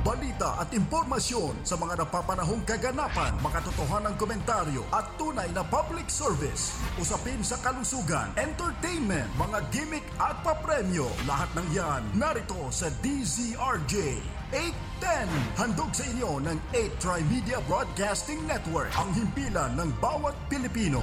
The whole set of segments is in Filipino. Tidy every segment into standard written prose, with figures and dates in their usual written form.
balita at impormasyon sa mga napapanahong kaganapan, makatotohanang komentaryo at tunay na public service. Usapin sa kalusugan, entertainment, mga gimmick at papremyo. Lahat ng yan narito sa DZRJ 810. Handog sa inyo ng 8 Tri-Media Broadcasting Network, ang himpilan ng bawat Pilipino.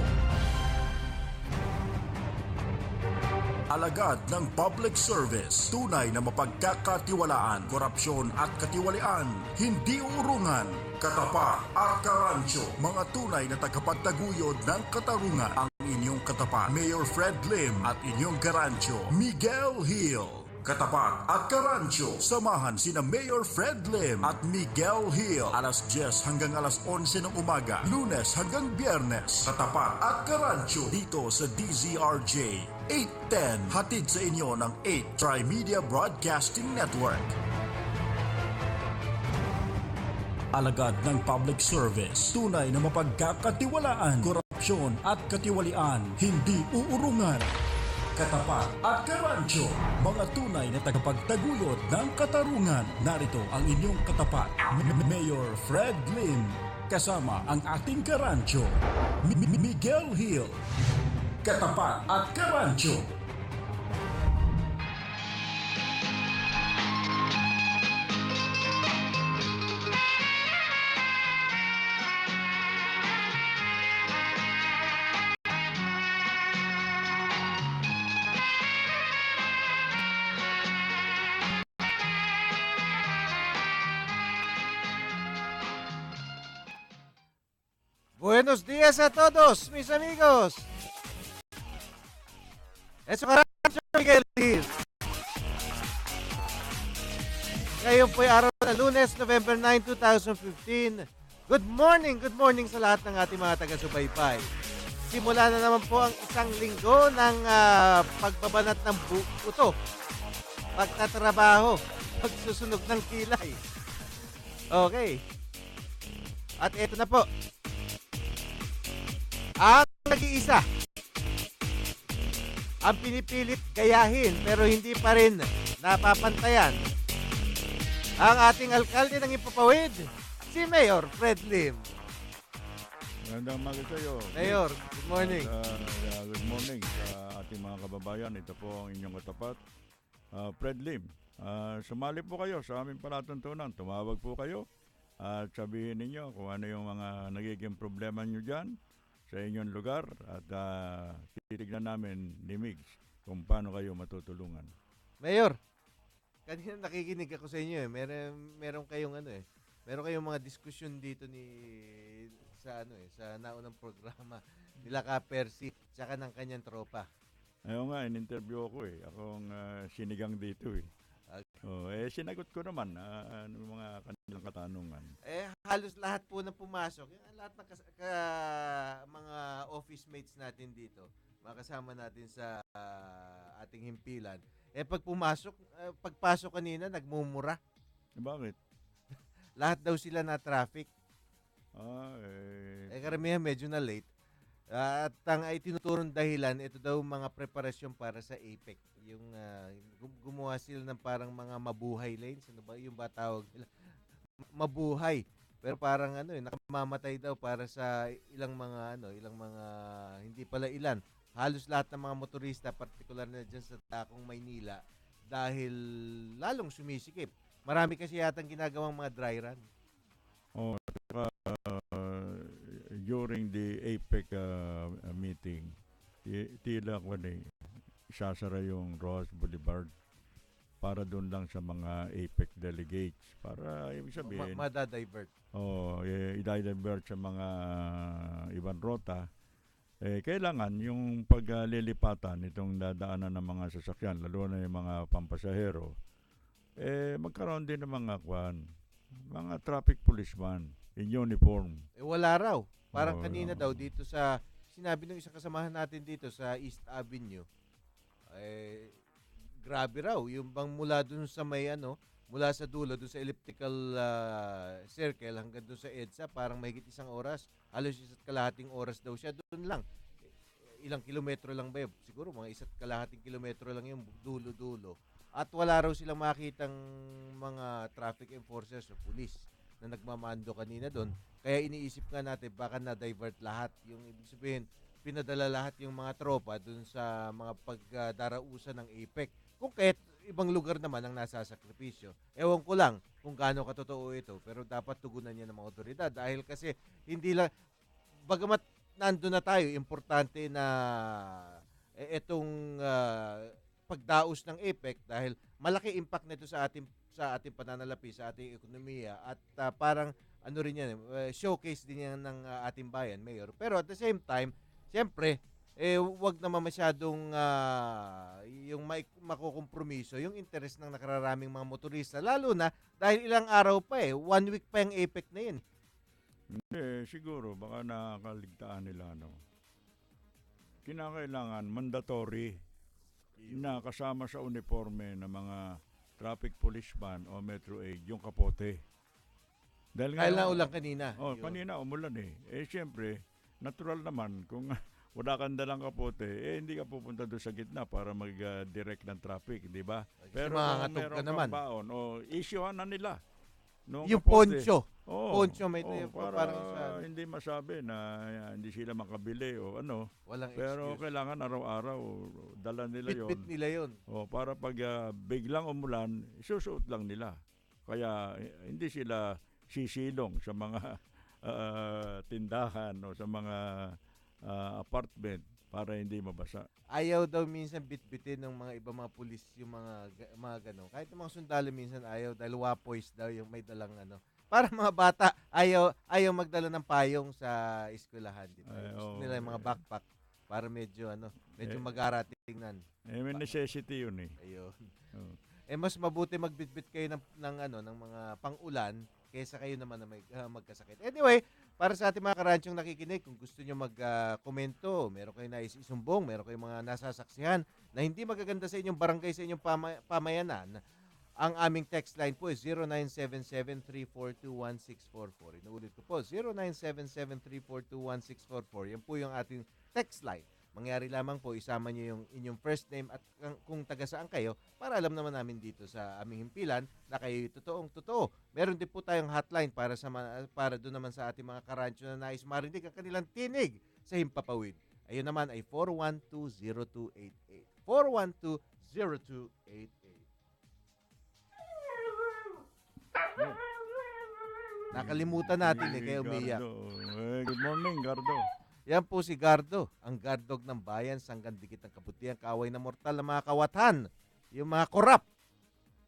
Alagad ng public service, tunay na mapagkakatiwalaan, korupsyon at katiwalian, hindi urungan, katapat at karancho, mga tunay na tagapagtaguyod ng katarungan. Ang inyong katapat, Mayor Fred Lim, at inyong karancho, Miguel Hill. Katapat at Karancho, samahan sina Mayor Fred Lim at Miguel Hill alas 10 hanggang alas 11 ng umaga, Lunes hanggang Biyernes. Katapat at Karancho dito sa DZRJ 810, hatid sa inyo ng 8 Tri-Media Broadcasting Network. Alagad ng public service, tunay na mapagkakatiwalaan, korupsyon at katiwalian, hindi uurungan. Katapat at Karancho, mga tunay na tagapagtaguyod ng katarungan. Narito ang inyong katapat, Mayor Fred Lim, kasama ang ating Karancho, Miguel Hill. Katapat at Karancho. Buenos días a todos, mis amigos. Es Karancho Miguel Hill. Ngayon po ay araw na Lunes, November 9, 2015. Good morning sa lahat ng ating mga taga-subaybay. Simula na naman po ang isang linggo ng pagbabanat ng buto, pagtatrabaho, pagsusunog ng kilay. Okay. At ito na po. Ang nag-iisa, ang pinipilit gayahin pero hindi pa rin napapantayan, ang ating alkalde ng Ipapawid, si Mayor Fred Lim. Magandang umaga sa iyo. Mayor, good morning. Good morning sa ating mga kababayan. Ito po ang inyong katapat, Fred Lim. Sumali po kayo sa aming palatuntunan. Tumawag po kayo at sabihin ninyo kung ano yung mga nagiging problema nyo dyan sa inyong lugar at titignan namin ni Migs kung paano kayo matutulungan. Mayor, kanina nakikinig ako sa inyo meron kayong meron kayong mga diskusyon dito sa naunang programa nila Ka Percy tsaka ng kanyang tropa. Ayaw nga, in-interview ako akong sinigang dito sinagot ko naman mga kanilang katanungan. Halos lahat po na pumasok, lahat ng mga office mates natin dito, mga kasama natin sa ating himpilan, pagpasok kanina, nagmumura. Bakit? Lahat daw sila na traffic. Karamihan medyo na late. At ang itinuturong dahilan, ito daw mga preparasyon para sa APEC. Yung gumawa sila ng parang mga mabuhay lanes. Ano ba yung ba tawag nila? Mabuhay. Pero parang nakamamatay daw para sa ilang mga hindi pala ilan. Halos lahat ng mga motorista, partikular na dyan sa Takong Maynila, dahil lalong sumisikip. Marami kasi yatang ginagawang mga dry run. During the APEC meeting, tila ko isasara yung Rojas Boulevard para doon lang sa mga APEC delegates. Para ibig sabihin, Madadivert. i-divert sa mga ibang rota. Kailangan yung paglilipatan itong dadaanan ng mga sasakyan, lalo na yung mga pampasahero, magkaroon din ng mga traffic policeman in uniform. Wala raw. Parang kanina daw dito sinabi ng isang kasamahan natin dito sa East Avenue, grabe raw. Yung bang mula dun sa mula sa dulo, dun sa elliptical circle hanggang dun sa EDSA, parang mahigit isang oras. Halos 1.5 oras daw siya dun lang. Ilang kilometro lang ba yun? Siguro mga 1.5 kilometro lang yung dulo-dulo. At wala raw silang makitang mga traffic enforcers o police na nagmamando kanina doon. Kaya iniisip nga natin baka na-divert lahat. Yung ibig sabihin, pinadala lahat yung mga tropa doon sa mga pagdarausan ng APEC. Kung kahit ibang lugar naman ang nasasakripisyo. Ewan ko lang kung gaano katotoo ito, pero dapat tugunan niya ng mga otoridad dahil kasi hindi lang, bagamat nandun na tayo, importante na itong pagdaos ng APEC dahil malaki impact nito sa ating pananalapi, sa ating ekonomiya at parang ano rin yan, showcase din yan ng ating bayan, Mayor. Pero at the same time, siyempre, wag naman masyadong yung makukompromiso yung interest ng nakararaming mga motorista. Lalo na dahil ilang araw pa 1 week pa yung APEC na yun. Hindi, siguro, baka nakakaligtaan nila, no? Kinakailangan, mandatory na kasama sa uniforme ng mga traffic policeman o Metro 8 yung kapote. Dahil Kaya na ulang kanina. Kanina umulan eh. Siyempre, natural naman kung wala kang dalang kapote, hindi ka pupunta doon sa gitna para mag-direct ng traffic, di ba? Pero kung meron kang baon, issue na nila. Yung poncho. Poncho may para hindi masabi na hindi sila makabili o ano. Walang pero excuse. Kailangan araw-araw dala nila yon. Bit nila yon. Para pag biglang umulan, isusuot lang nila. Kaya hindi sila sisilong sa mga tindahan o sa mga apartment para hindi mabasa. Ayaw daw minsan bitbitin ng mga iba mga pulis yung mga gano'n. Kahit yung mga sundalo minsan ayaw dahil wapoys daw yung may dalang ano. Para mga bata ayaw magdala ng payong sa eskwelahan dito. Gusto nila yung mga backpack para medyo mag-ara tingnan. May necessity yun eh. Ayun. Mas mabuti magbitbit kayo ng mga pang-ulan kaysa kayo naman na magkasakit. Anyway, para sa ating mga karansyong nakikinig, kung gusto nyo mag-komento, meron kayo nais isumbong, meron kayong mga nasasaksihan na hindi magaganda sa inyong barangay, sa inyong pamayanan, ang aming text line po is 0977-342-1644. Inuulit ko po, 0977-342-1644. Yan po yung ating text line. Mangyari lamang po, isama nyo yung inyong first name at kung taga saan kayo para alam naman namin dito sa aming himpilan na kayo totoong totoo. Meron din po tayong hotline para doon naman sa ating mga karancho na nais marinig ang kanilang tinig sa Himpapawid. Ayun naman ay 412-0288. 412-0288. Nakalimutan natin kaya umiyak. Good morning, Gardo. Yan po si Gardo, ang gardog ng bayan, sanggan dikit ng kabutihan, kaaway na mortal ng mga kawatan, yung mga korap.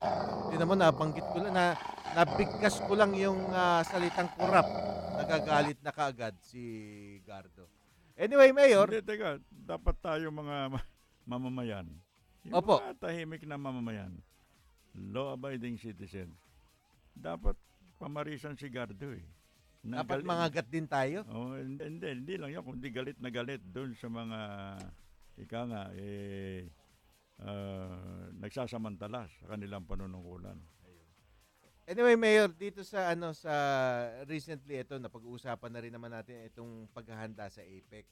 Hindi naman nabanggit ko lang, nabigkas ko lang yung salitang korap. Nagagalit na kaagad si Gardo. Anyway, Mayor. Hindi, teka, dapat tayo mga mamamayan. Yung Opo. Mga tahimik na mamamayan, law-abiding citizens, dapat pamarisan si Gardo eh. Dapat mangagat din tayo? Hindi lang yan. Kundi galit na galit doon sa mga nagsasamantala sa kanilang panunungkulan. Anyway, Mayor, dito sa recently ito, napag-uusapan na rin naman natin itong paghahanda sa APEC.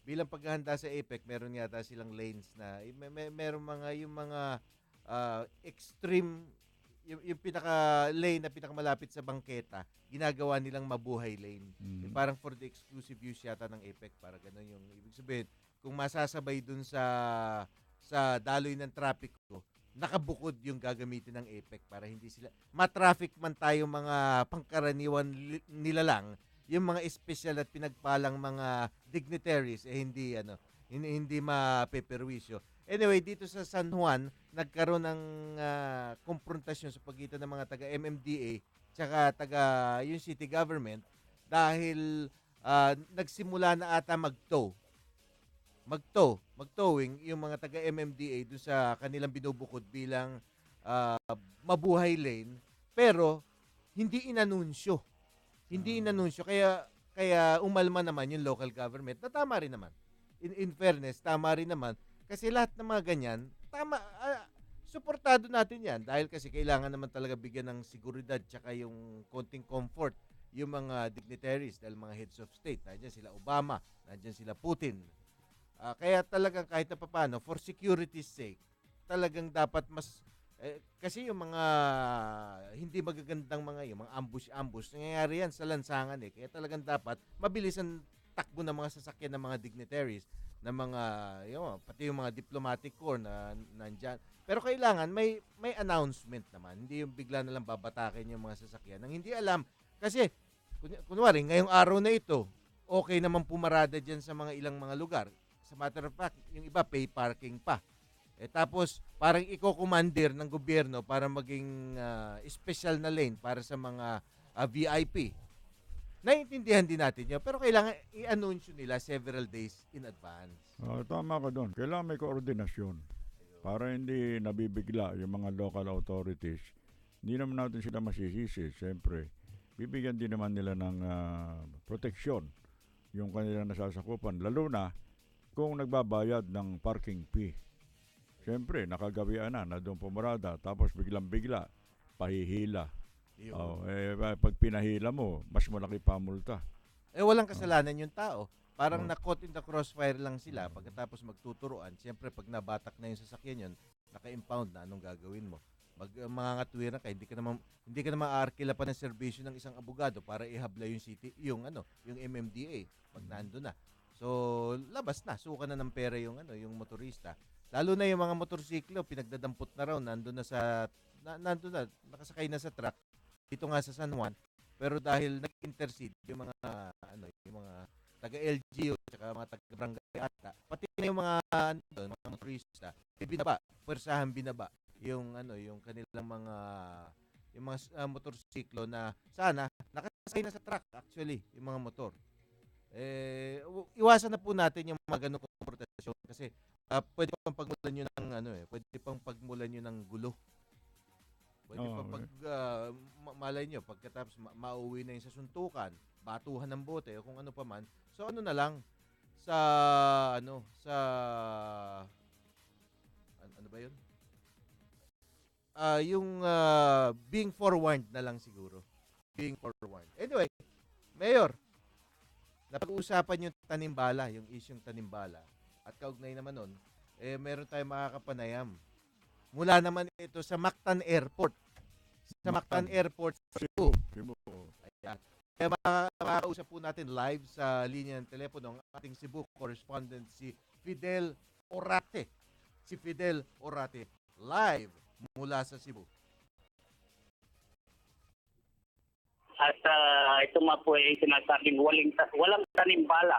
Bilang paghahanda sa APEC, meron yata silang lanes na meron yung mga extreme, yung pinaka lane na pinakamalapit sa bangketa, ginagawa nilang mabuhay lane. Parang for the exclusive use yata ng APEC, para ganun yung ibig sabihin. Kung masasabay dun sa daloy ng traffic ko, nakabukod yung gagamitin ng APEC para hindi sila ma-traffic man tayo mga pangkaraniwan nila lang, yung mga special at pinagpalang mga dignitaries hindi mapeperwisyo. Anyway, dito sa San Juan, nagkaroon ng konfrontasyon sa pagitan ng mga taga MMDA tsaka taga yung city government dahil nagsimula na ata magtowing yung mga taga MMDA doon sa kanilang binubukod bilang mabuhay lane, pero hindi inanunsyo. Kaya umalma naman yung local government na tama rin naman. In fairness, tama rin naman. Kasi lahat ng mga ganyan, suportado natin yan. Dahil kasi kailangan naman talaga bigyan ng seguridad tsaka yung konting comfort yung mga dignitaries dahil mga heads of state. Nandiyan sila Obama, nandiyan sila Putin. Kaya talagang kahit na paano, for security's sake, talagang dapat mas Kasi yung mga hindi magagandang yung mga ambush, nangyayari yan sa lansangan Kaya talagang dapat mabilis ang takbo ng mga sasakyan ng mga dignitaries, ng mga, pati yung mga diplomatic corps na nandyan. Pero kailangan may announcement naman. Hindi yung bigla na lang babatakin yung mga sasakyan nang hindi alam. Kasi, kunwari, ngayong araw na ito, okay naman pumarada dyan sa mga ilang mga lugar. Sa matter of fact, yung iba pay parking pa. Tapos parang iko-commander ng gobyerno para maging special na lane para sa mga VIP. Naiintindihan din natin yun, pero kailangan i-anunsyo nila several days in advance. Tama ka doon. Kailangan may koordinasyon para hindi nabibigla yung mga local authorities. Hindi naman natin sila masisisi. Siyempre, bibigyan din naman nila ng proteksyon yung kanilang nasasakupan. Lalo na kung nagbabayad ng parking fee. Siyempre, nakagawian na doon pumarada, tapos biglang-bigla, pahihila. Pag pinahila mo, mas malaki pa multa. Walang kasalanan yung tao. Parang na-caught in the crossfire lang sila pagkatapos magtuturuan. Siyempre, pag nabatak na yung sasakyan yun, naka-impound na, anong gagawin mo? Mga katwiran ka, hindi ka naman aarkila pa ng serbisyo ng isang abogado para ihabla yung yung MMDA pag nando na. So, labas na, suka na ng pera yung motorista. Lalo na yung mga motorsiklo, pinagdadampot na raw, nandun na, nakasakay na sa truck, dito nga sa San Juan. Pero dahil nag-intercede yung mga taga-LGU at mga taga-barangay ata, pati na yung mga motorista, pwersahan binaba yung kanilang yung mga motorsiklo na sana nakasakay na sa truck actually, yung mga motor. Iwasan na po natin yung mga ganung komportasyon kasi pwede pang pagmulan yun ng pwede pang pagmulan yun ng gulo. Pwede pang malay nyo pagkatapos mauwi na yung sa suntukan, batuhan ng bote o kung ano pa man. So na lang sa ano ba yun? Yung being forewarned na lang siguro. Being forewarned. Anyway, Mayor, napag-uusapan yung tanimbala, yung isyong tanimbala. At kaugnay naman nun, meron tayong makakapanayam. Mula naman ito sa Mactan Airport. Sa Mactan Airport, Cebu. Ayan. Kaya makakausap po natin live sa linya ng telepono ang ating Cebu correspondent si Fidel Orate. Si Fidel Orate, live mula sa Cebu. At ito nga po ay sinasabing walang tanimbala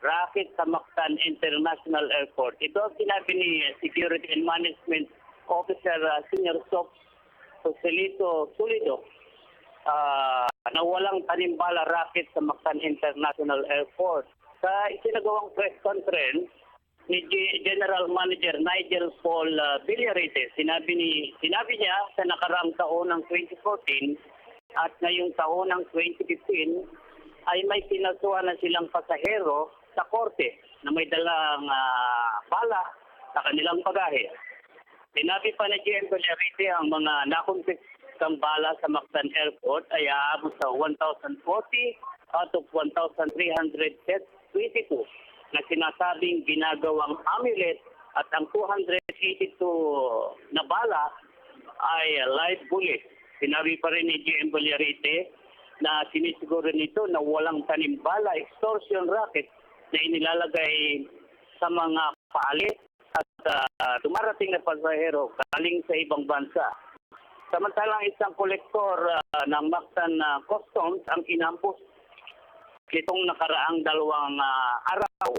racket sa Mactan International Airport. Ito ang sinabi ni Security and Management Officer Senior Soap Joselito Sulido na walang tanimbala racket sa Mactan International Airport. Sa isinagawang press conference ni General Manager Nigel Paul Villarete, sinabi niya sa nakaraang taon ng 2014 at ngayong taon ng 2015 ay may pinasuhan na silang pasahero sa korte na may dalang bala sa kanilang bagahe. Sinabi pa ni GM Villarete ang mga nakumpiskang bala sa Mactan Airport ay aabot sa 1,040 out of 1,322 na sinasabing ginagawang amulet at ang 282 na bala ay live bullet. Sinabi pa rin ni GM Villarete na sinisiguro nito na walang tanimbala extortion racket na inilalagay sa mga paalit at dumarating na pasahero galing sa ibang bansa. Samantalang isang kolektor ng Mactan Customs ang inampus itong nakaraang 2 araw.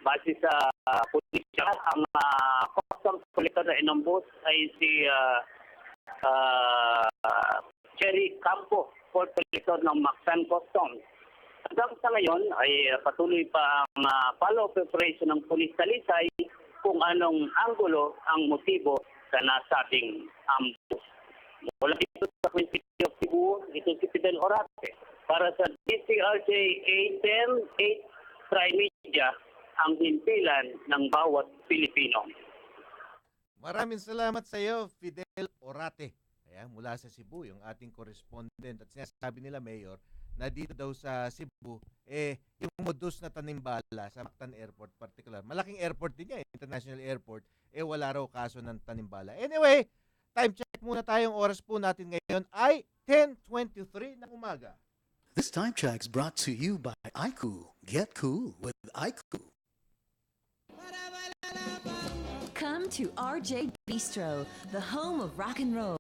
Base sa pulisya, ang customs collector na inampus ay si Cherry Campo, Port Collector ng Mactan Customs. Hanggang sa ngayon ay patuloy pa ang follow-up operation ng pulis talisay kung anong anggulo ang motibo sa nasabing ambush. Mula dito sa City of Cebu, ito si Fidel Orate. Para sa DCRJ 810, 8 Trimedia, ang himpilan ng bawat Pilipino. Maraming salamat sa iyo, Fidel Orate. Ayan, mula sa Cebu, yung ating correspondent. At sinasabi nila, Mayor, na dito daw sa Cebu, yung modus na tanimbala sa Mactan Airport particular, malaking airport din niya, international airport, wala raw kaso ng tanimbala. Anyway, time check muna tayong oras po natin ngayon ay 10:23 ng umaga. This time check's brought to you by IQ. Get cool with IQ. Come to RJ Bistro, the home of rock and roll,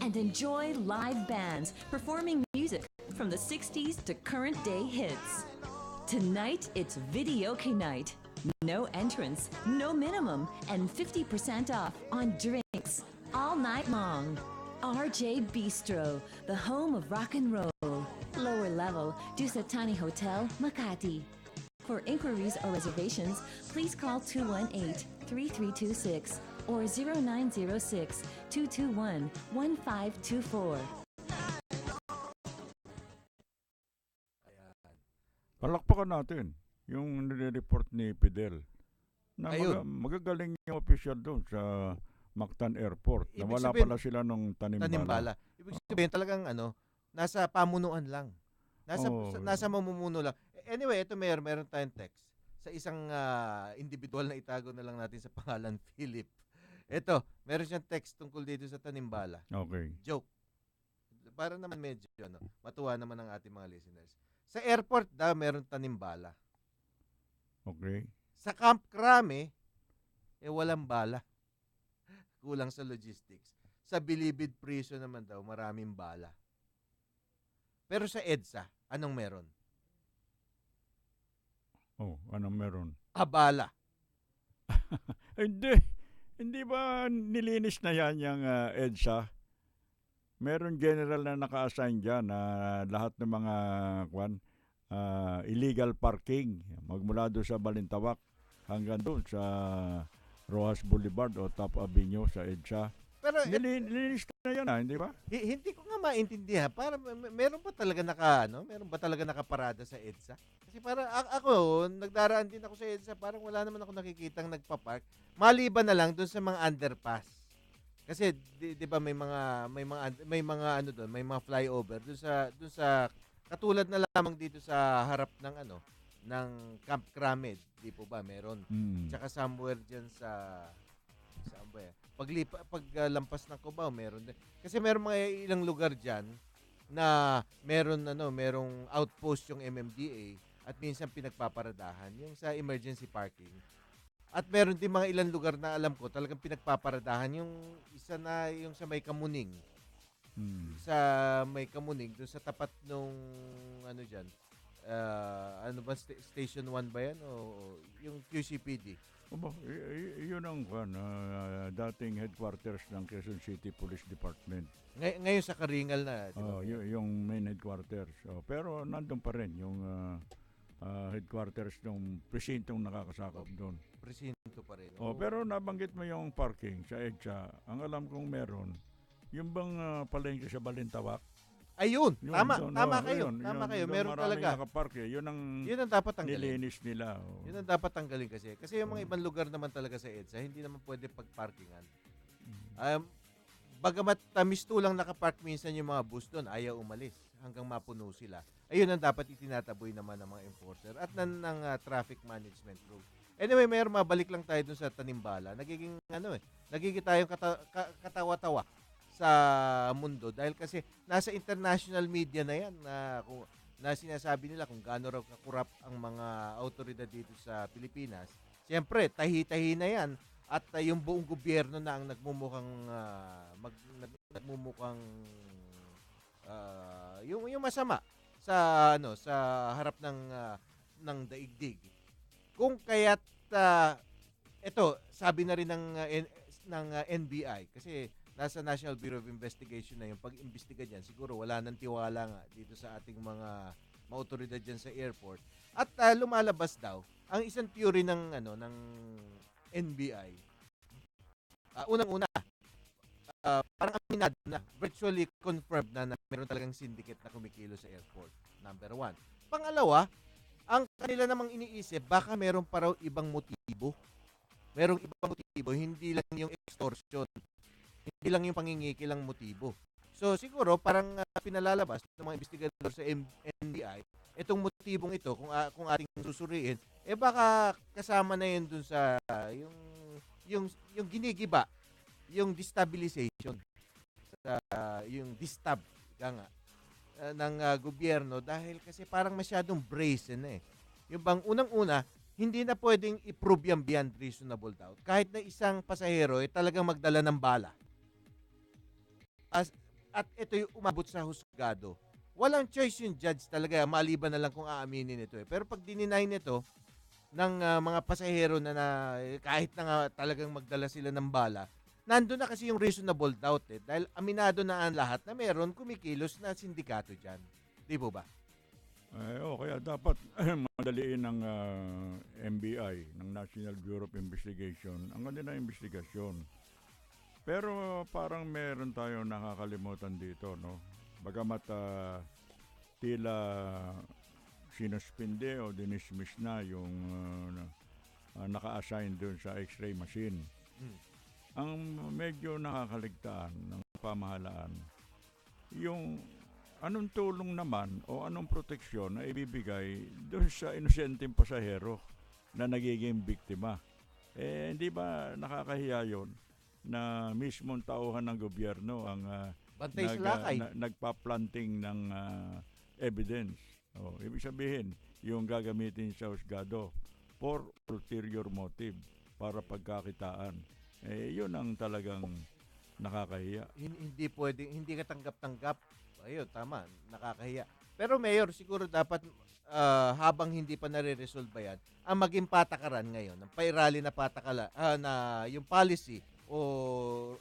and enjoy live bands performing music from the 60s to current day hits. Tonight, it's videoke night. No entrance, no minimum, and 50% off on drinks all night long. RJ Bistro, the home of rock and roll. Lower level, Dusatani Hotel, Makati. For inquiries or reservations, please call 218-3326 or 0906-221-1524. Palakpakan natin yung nire-report ni Fidel na Ayun. magagaling yung official doon sa Mactan Airport. Ibig Nawala sabihin, pala sila nung tanimbala. Tanimbala. Ibig sabihin talagang nasa pamunuan lang. Nasa mamumuno lang. Anyway, ito meron tayong text sa isang individual na itago na lang natin sa pangalan Philip. Ito, meron siyang text tungkol dito sa Tanimbala. Okay. Joke. Para naman medyo matuwa naman ang ating mga listeners. Sa airport daw meron Tanimbala. Okay. Sa Camp Crame walang bala. Kulang sa logistics. Sa Bilibid Prison naman daw maraming bala. Pero sa EDSA, anong meron? Oh, anong meron? Abala. Hindi ba nilinis na yan yung EDSA? Meron general na naka-assign dyan na lahat ng mga illegal parking magmula doon sa Balintawak hanggang doon sa Rojas Boulevard o Top Avenue sa EDSA. Pero Nilinis na yan, hindi ba? hindi ko nga maintindihan. Para meron ba talaga nakaparada sa EDSA? Kasi para ako, nagdaraan din ako sa EDSA, parang wala naman ako nakikitang nagpa-park. Maliban na lang doon sa mga underpass. Kasi 'di ba may mga doon, may mga flyover doon sa katulad na lamang dito sa harap ng ng Camp Crame, di po ba meron? Tsaka somewhere diyan saan ba yan? Paglampas ng Cubao, meron din. Kasi meron mga ilang lugar diyan na merong outpost yung MMDA at minsan pinagpaparadahan yung sa emergency parking. At meron din mga ilang lugar na alam ko talagang pinagpaparadahan yung isa na yung sa May Kamuning. Sa May Kamuning doon sa tapat nung diyan. Station 1 ba yan o yung QCPD? Yun ang dating headquarters ng Quezon City Police Department. Ngayon sa Karingal na. Diba? Yung main headquarters. Pero nandun pa rin yung headquarters ng presintong nakakasakop doon. Presinto pa rin. Pero nabanggit mo yung parking sa EDSA. Ang alam kong meron, yung bang palengke sa Balintawak? Ayun, Yun, tama kayo. yun, Tama yun, kayo. doon Meron maraming talaga. nakaparke. Yun ang dapat tanggalin. nilinis nila. Yun ang dapat tanggalin kasi. Kasi yung mga ibang lugar naman talaga sa EDSA, hindi naman pwede pagparkingan. Bagamat mistulang nakapark minsan yung mga bus doon, ayaw umalis hanggang mapuno sila. Ayun ang dapat itinataboy naman ng mga enforcer at ng traffic management group. Anyway, mabalik lang tayo dun sa Tanimbala. Nagiging tayong katawa-tawa sa mundo dahil kasi nasa international media na yan na sinasabi nila kung gaano raw kakurap ang mga autoridad dito sa Pilipinas. Siyempre, tahi-tahi na yan at yung buong gobyerno na ang nagmumukhang yung masama sa harap ng daigdig. Kung kaya't ito sabi na rin ng NBI kasi nasa National Bureau of Investigation na yung pag-imbestiga diyan, siguro wala nang tiwala nga dito sa ating mga autoridad diyan sa airport. At lumalabas daw ang isang theory ng NBI. Unang-una, parang aminado na, virtually confirmed na meron talagang syndicate na kumikilo sa airport. Number 1. Pangalawa, ang kanila namang iniisip, baka meron pa raw ibang motibo. Merong ibang motibo, hindi lang yung extortion. Hindi lang yung pangingiki lang motibo. So siguro parang pinalalabas ng mga investigador sa NBI, itong motibong ito kung ating susuriin, baka kasama na yun dun sa yung ginigiba, yung destabilization yung distab ika nga, ng gobyerno dahil kasi parang masyadong brazen na eh. Yung bang unang-una, hindi na pwedeng i-prove yan beyond reasonable doubt. Kahit na isang pasahero ay talagang magdala ng bala. At ito yung umabot sa husgado. Walang choice yung judge talaga, maliban na lang kung aaminin ito eh. Pero pag dininay nito ng mga pasahero kahit na nga talagang magdala sila ng bala, nandun na kasi yung reasonable doubt eh. Dahil aminado na ang lahat na meron kumikilos na sindikato dyan. Di po ba? Kaya dapat madaliin ng NBI, ng National Bureau of Investigation, ang kanilang investigasyon. Pero parang meron tayong nakakalimutan dito, no? Bagamat tila sinuspinde o dinismiss na yung naka-assign doon sa X-ray machine. Ang medyo nakakaligtaan ng pamahalaan, yung anong tulong naman o anong proteksyon na ibibigay doon sa inosenteng pasahero na nagiging biktima. Hindi ba nakakahiya yun na mismong tauhan ng gobyerno ang Bantay sa lakay. nagpa-planting ng evidence. Ibig sabihin, yung gagamitin sa husgado for ulterior motive, para pagkakitaan. Yun ang talagang nakakahiya. Hindi pwedeng, hindi ka tanggap-tanggap. Ayun, tama, nakakahiya. Pero Mayor, siguro dapat habang hindi pa nare-resolve yan, ang maging patakaran ngayon, ang pairali na patakaran, na yung policy o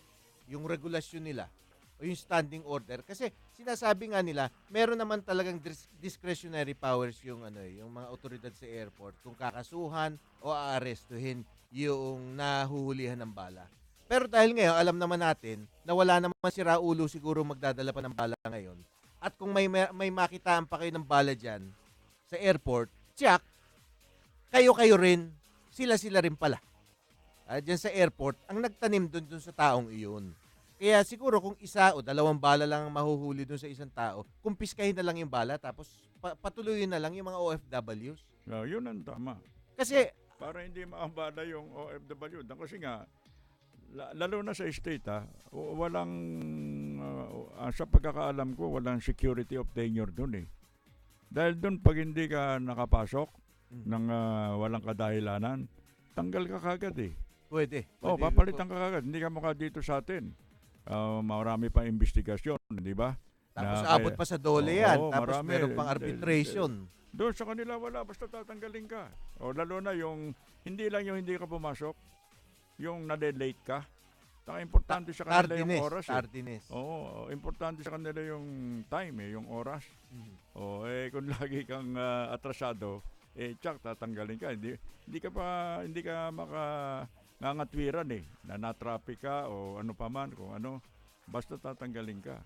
yung regulasyon nila o yung standing order. Kasi sinasabi nga nila, meron naman talagang discretionary powers yung yung mga otoridad sa airport kung kakasuhan o aarestuhin yung nahuhulihan ng bala. Pero dahil ngayon, alam naman natin na wala naman si Raulo siguro magdadala pa ng bala ngayon. At kung may makitaan pa kayo ng bala dyan sa airport, check, kayo-kayo rin, sila-sila rin pala. Dyan sa airport, ang nagtanim dun sa taong iyon. Kaya siguro kung isa o dalawang bala lang ang mahuhuli dun sa isang tao, kumpiskahin na lang yung bala tapos patuloyin na lang yung mga OFWs. Yun ang tama. Kasi, Para hindi maambala yung OFW. Kasi nga, lalo na sa state, walang, sa pagkakaalam ko, walang security of tenure dun eh. Dahil dun, pag hindi ka nakapasok ng walang kadahilanan, tanggal ka kagad eh. pwede. Papalitan ka kagad. Hindi ka mukha dito sa atin. Marami pa investigasyon, di ba? Tapos abot pa sa dole yan. Tapos marami. meron pang arbitration. Doon sa kanila wala, basta tatanggalin ka. Lalo na yung, hindi lang yung hindi ka pumasok, yung na-late ka. Importante sa kanila yung oras. Tardiness. Importante sa kanila yung time, yung oras. Kung lagi kang atrasado, tsak, tatanggalin ka. Hindi ka nangatwiran na na-traffic ka o ano pa man, kung ano, basta tatanggalin ka.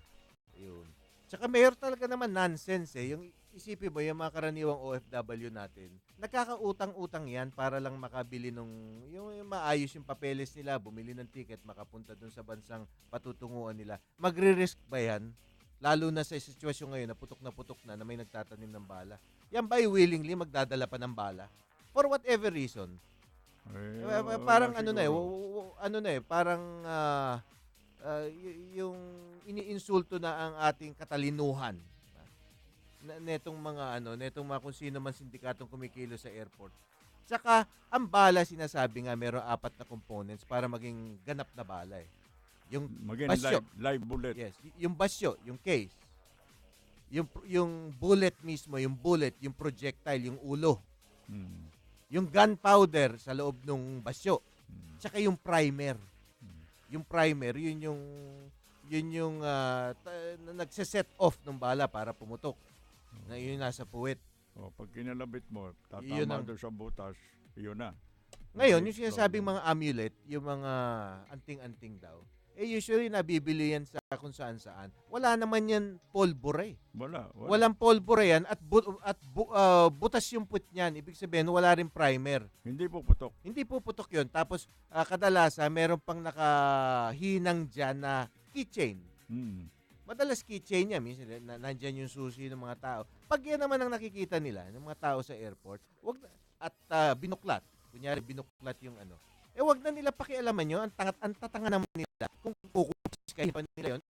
Yun. Tsaka mayor talaga naman nonsense Yung isipin mo, yung mga karaniwang OFW natin, nagkakautang-utang yan para lang makabili yung maayos yung papeles nila, bumili ng ticket, makapunta dun sa bansang patutunguhan nila. Magre-risk ba yan? Lalo na sa sitwasyon ngayon na putok na may nagtatanim ng bala. Yan ba willingly magdadala pa ng bala? For whatever reason. Parang parang yung iniinsulto na ang ating katalinuhan netong mga kung sino man sindikatong kumikilos sa airport. Tsaka ang bala, sinasabi nga meron 4 na components para maging ganap na bala eh. Yung maging basyo, live bullet. yes, yung basyo, yung case. Yung bullet mismo, yung bullet, yung projectile, yung ulo. Yung gunpowder sa loob ng basyo. Tsaka yung primer. Yung primer, yun yung nagse-set off ng bala para pumutok. Na yun nasa puwet. Pag kinalabit mo, Yun tatama ang- doon sa butas, yun na. Ngayon, yung sinasabing mga amulet, yung mga anting-anting daw, usually nabibili yan sa kung saan-saan. Wala naman yan polvore. Wala. Walang polvore yan at butas yung put niyan. Ibig sabihin, wala rin primer. Hindi po putok. Hindi puputok yun. Tapos, kadalasan, meron pang nakahinang dyan na keychain. Madalas keychain niya. Minsan, nandyan yung susi ng mga tao. Pag yan naman ang nakikita nila, ng mga tao sa airport, binuklat. Kunyari, binuklat yung wag na nila pakialaman yun. Ang tatanga naman nila kung kukumpis kayo pa nila yun.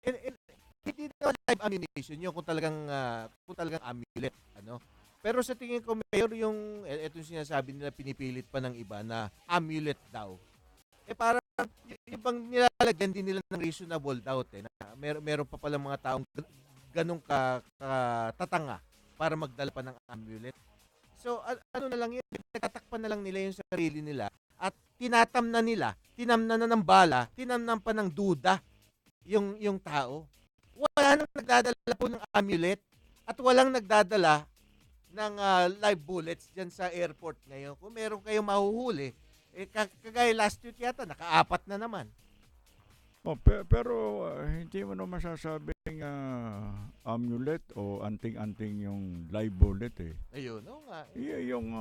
live ammunition yun kung talagang amulet, ano. Pero sa tingin ko, Mayor, etong sinasabi nila, pinipilit pa ng iba na amulet daw. Parang yung bang nilalagyan din nila ng reasonable doubt na meron pa pala mga taong ganun katatanga para magdala pa ng amulet. So ano na lang yun, nagtatakpan na lang nila yung sarili nila at tinamnan na ng bala, tinamnan pa ng duda yung tao. Wala nang nagdadala po ng amulet at walang nagdadala ng live bullets dyan sa airport ngayon. Kung meron kayong mahuhuli, kagaya last week yata, nakaapat na naman. Pero hindi mo naman masasabing amulet o anting-anting yung live bullet eh. Ayun, no nga. Yung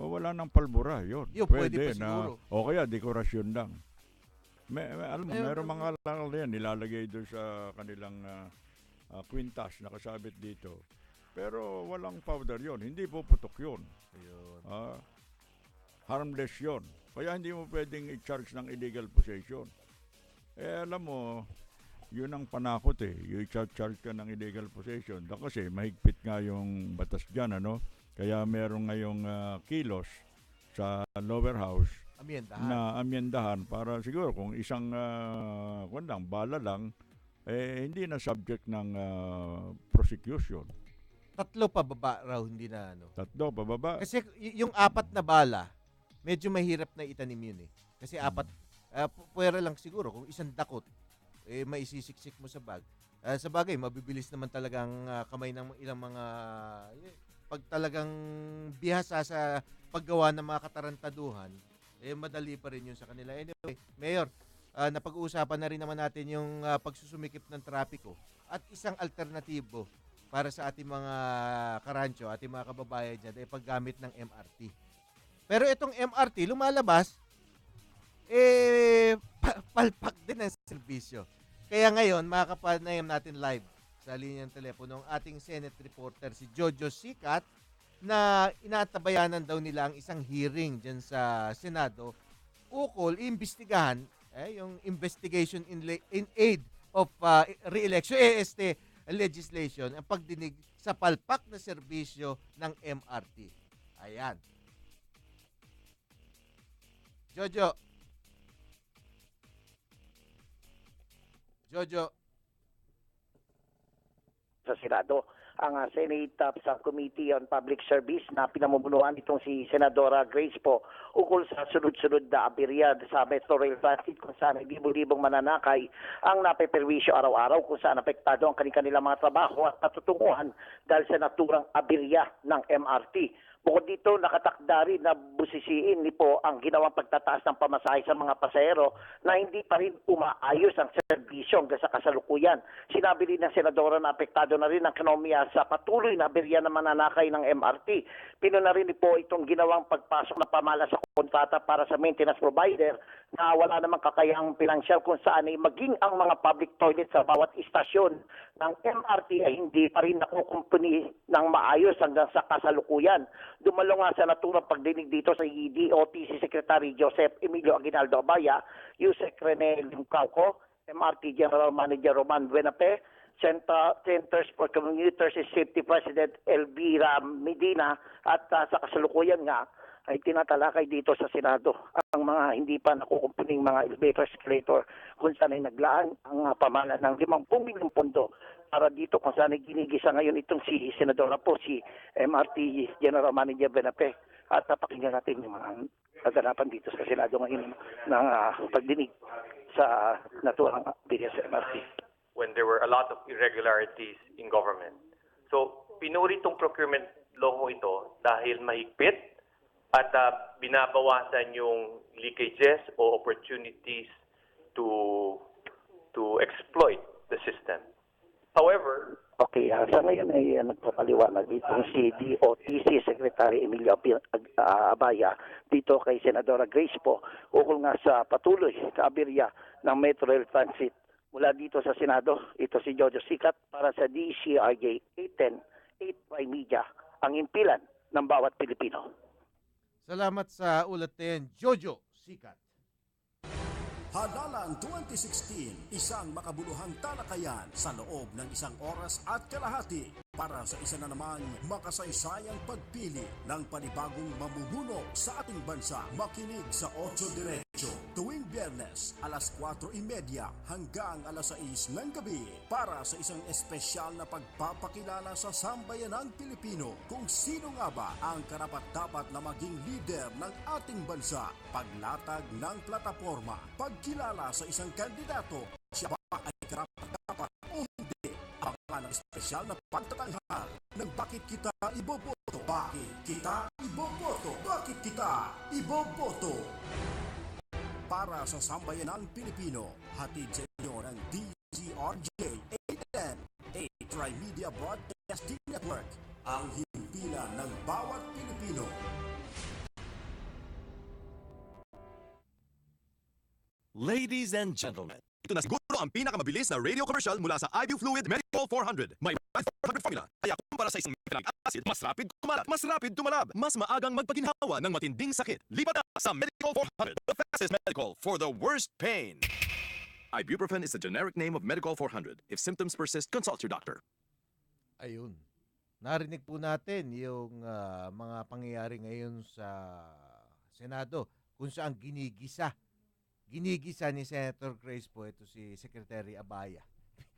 wala nang palbura, yun. Yung pwede pa siguro. O kaya dekorasyon lang. Alam mo, meron mga lakal yan, nilalagay doon sa kanilang kwintas, nakasabit dito. Pero walang powder yon, hindi puputok yun. Ayun. Harmless yon. Kaya hindi mo pwedeng i-charge ng illegal possession. Alam mo, yun ang panakot eh. Yung i-charge ka ng illegal possession. Kasi mahigpit nga yung batas dyan, ano? Kaya meron ngayong kilos sa lower house na amyendahan para siguro kung isang bala lang, hindi na subject ng prosecution. 3 pababa raw, hindi na ano. 3 pababa. Kasi yung 4 na bala, medyo mahirap na itanim yun eh. Kasi 4, pwera lang siguro kung isang dakot, maisisiksik mo sa bag. Sa bagay, mabibilis naman talagang kamay ng ilang mga, pag talagang bihasa sa paggawa ng mga katarantaduhan, madali pa rin yun sa kanila. Anyway, Mayor, napag-uusapan na rin naman natin yung pagsusumikip ng trapiko at isang alternatibo para sa ating mga karancho, ating mga kababayan dyan, ay paggamit ng MRT. Pero itong MRT, lumalabas, palpak din ang serbisyo. Kaya ngayon, makakapanayam natin live sa linyang telepono ng ating Senate reporter, si Jojo Sicat, na inatabayanan daw nila ang isang hearing dyan sa Senado, ukol, iimbestigahan, yung investigation in aid of re-election, AST, legislation, ang pagdinig sa palpak na serbisyo ng MRT. Ayan. Jojo. Sa Senado, ang Senate Subcommittee on Public Service na pinamumunuan itong si Senadora Grace po ukol sa sunod-sunod na aberya sa Metro Rail Transit kung saan libo-libong mananakay ang napeperwisyo araw-araw kung saan apektado ang kanilang mga trabaho at natutunguhan dahil sa naturang aberya ng MRT. Bukod dito, nakatakda rin na busisiin ni po ang ginawang pagtataas ng pamasahe sa mga pasahero na hindi pa rin umaayos ang serbisyo hanggang sa kasalukuyan. Sinabi rin ng senadora na apektado na rin ang ekonomiya sa patuloy na aberya na mananakay ng MRT. Pinuna rin ni po itong ginawang pagpasok na pamala sa kontrata para sa maintenance provider na wala namang kakayahang pinansyal kung saan ay maging ang mga public toilet sa bawat istasyon ng MRT ay hindi pa rin nakukumpuni ng maayos hanggang sa kasalukuyan. Dumalo nga sa naturang pagdinig dito sa DOTC Secretary Joseph Emilio Aguinaldo Abaya, Yusek Rene Limcauco, MRT General Manager Roman Buenape, Centers for Commuters and Safety President Elvira Medina at sa kasalukuyan nga ay tinatalakay dito sa Senado ang mga hindi pa nakukumpuning mga elevator escalator kung saan ay naglaan ang pamana ng 50 milyong pondo para dito kung saan ay ginigisa ngayon itong si Senadora po, si MRT General Manager Benape. At napakinggan natin yung mga kaganapan dito sa Senado ngayon ng pagdinig sa naturang bilis sa MRT. When there were a lot of irregularities in government. So, pinuri itong procurement law ito dahil mahigpit at binabawasan yung leakages o opportunities to exploit the system. However, okay, sa ngayon ay nagpapaliwanag itong si DOTC Secretary Emilio Abaya dito kay Senadora Grace po ukol nga sa patuloy na aberya ng Metro Rail Transit. Mula dito sa Senado, ito si Jojo Sicat para sa DCRJ 810, 8Y Media, ang impilan ng bawat Pilipino. Salamat sa ulat na yan, Jojo Sicat. Halalan 2016, isang makabuluhang talakayan sa loob ng 1 oras at kalahati para sa isa na namang makasaysayang pagpili ng panibagong mamumuno sa ating bansa. Makinig sa 8 Diretso tuwing Biyernes alas 4:30 hanggang alas 6 ng gabi para sa isang espesyal na pagpapakilala sa sambayanang Pilipino kung sino nga ba ang karapat-dapat na maging leader ng ating bansa. Paglatag ng plataporma, pagkilala sa isang kandidato, siya ba ay karapat-dapat o hindi? Ang espesyal na pagtatanghal ng bakit kita iboboto. Bakit kita iboboto? Bakit kita iboboto? Para sa sambayanang Pilipino, hatid sa inyo ng DZRJ 810, a Trimedia Broadcasting Network, ang himpilan ng bawat Pilipino. Ladies and gentlemen, ito na siguro ang pinakamabilis na radio commercial mula sa IBU Fluid Medical 400. May 400 formula, kaya kumpara sa isang methylic acid, mas rapid tumalab, mas maagang magpaginhawa ng matinding sakit. Lipat na sa Medical 400, the fastest medical for the worst pain. Ibuprofen is the generic name of Medical 400. If symptoms persist, consult your doctor. Ayun. Narinig po natin yung mga pangyayari ngayon sa Senado kung saan ginigisa ni Senator Grace po ito si Secretary Abaya.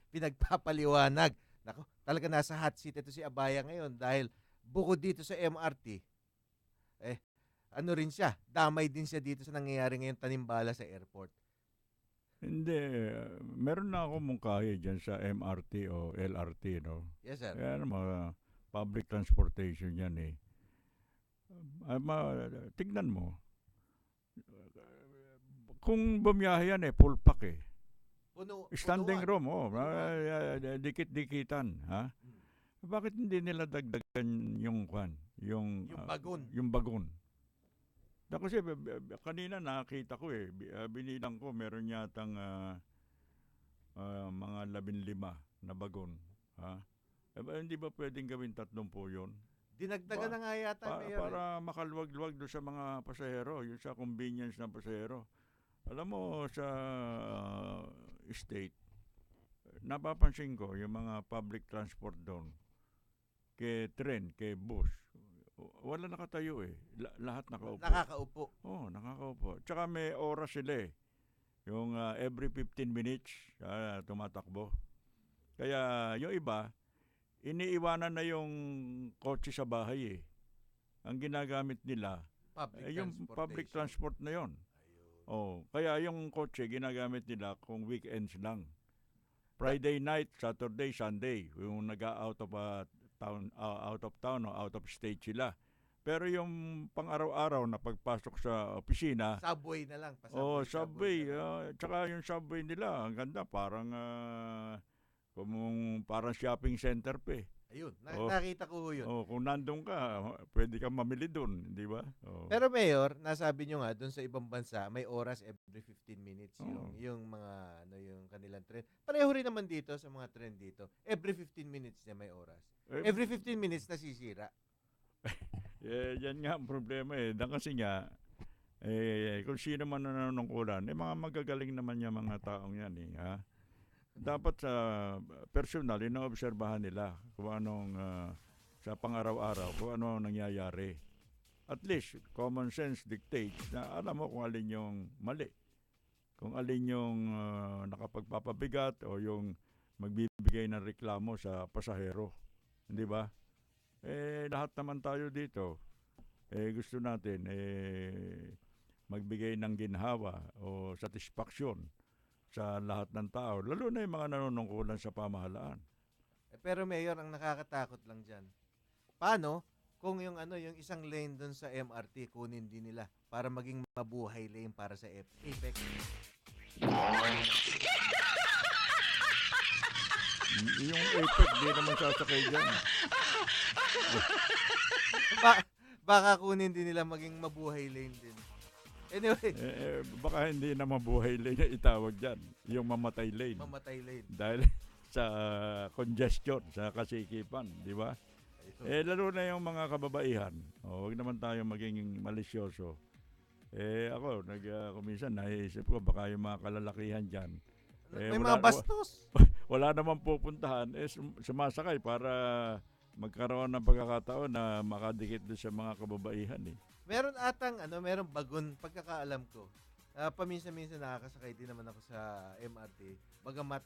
Pinagpapaliwanag. Nako, talaga nasa hot seat ito si Abaya ngayon dahil bukod dito sa MRT, ano rin siya, damay din siya dito sa nangyayari ngayon tanimbala sa airport. Hindi, meron na ako mungkahi dyan sa MRT o LRT, no? Yes, sir. Kaya mga public transportation yan eh. Tignan mo. Kung bumiyahe yan full pack eh. Standing room, dikit-dikitan, ha? Bakit hindi nila dagdagan yung bagon? Yung bagon. Kasi kanina nakita ko binilang ko meron yatang mga 15 na bagon, ha? Hindi ba pwedeng gawin 30 yun? Dinagdagan na nga yata Mayor. Para makaluwag-luwag doon sa mga pasahero, yung sa convenience ng pasahero. Alam mo, sa state, napapansin ko yung mga public transport doon, kay tren, kay bus, wala nakatayo lahat nakaupo. Nakakaupo. Oo, nakakaupo. Tsaka may oras sila yung every 15 minutes tumatakbo. Kaya yung iba, iniiwanan na yung kotse sa bahay Ang ginagamit nila, yung public transport na yon. Kaya yung kotse ginagamit nila kung weekends lang. Friday night, Saturday, Sunday, yung nag-out of town, out of state sila. Pero yung pang-araw-araw na pagpasok sa opisina, subway na lang. Subway. Tsaka yung subway nila, ang ganda, parang shopping center pa Ayun, nakita ko yun. Kung nandun ka, pwede kang mamili dun, di ba? Pero Mayor, nasabi nyo nga, dun sa ibang bansa, may oras every 15 minutes yung mga, yung kanilang tren. Pareho rin naman dito sa mga tren dito. Every 15 minutes niya may oras. Every 15 minutes nasisira. Yan nga ang problema kasi nga, kung sino man nanunungkulan, mga magagaling naman yung mga taong yan ha? Dapat sa personal, inoobserbahan nila kung anong sa pang-araw-araw, kung ano nangyayari. At least, common sense dictates na alam mo kung alin yung mali. Kung alin yung nakapagpapabigat o yung magbibigay ng reklamo sa pasahero. Hindi ba? Lahat naman tayo dito. Gusto natin magbigay ng ginhawa o satisfaction sa lahat ng tao, lalo na yung mga nanunungkulan sa pamahalaan. Pero Mayor, ang nakakatakot lang dyan, paano kung yung isang lane doon sa MRT kunin din nila para maging mabuhay lane para sa APEC? Yung APEC, di naman sasakay dyan. Baka kunin din nila maging mabuhay lane din. Anyway. Baka hindi na mabuhay lane itawag dyan. Yung mamatay lane. Mamatay lane. Dahil sa congestion, sa kasikipan, di ba? Lalo na yung mga kababaihan. Huwag naman tayo maging malisyoso. Ako, kuminsan naisip ko baka yung mga kalalakihan dyan. May mga bastos. Wala naman pupuntahan, sumasakay para magkaroon ng pagkakataon na makadikit doon sa mga kababaihan eh. Meron atang meron bagon pagkakaalam ko. Paminsan-minsan nakakasakay din naman ako sa MRT. Bagamat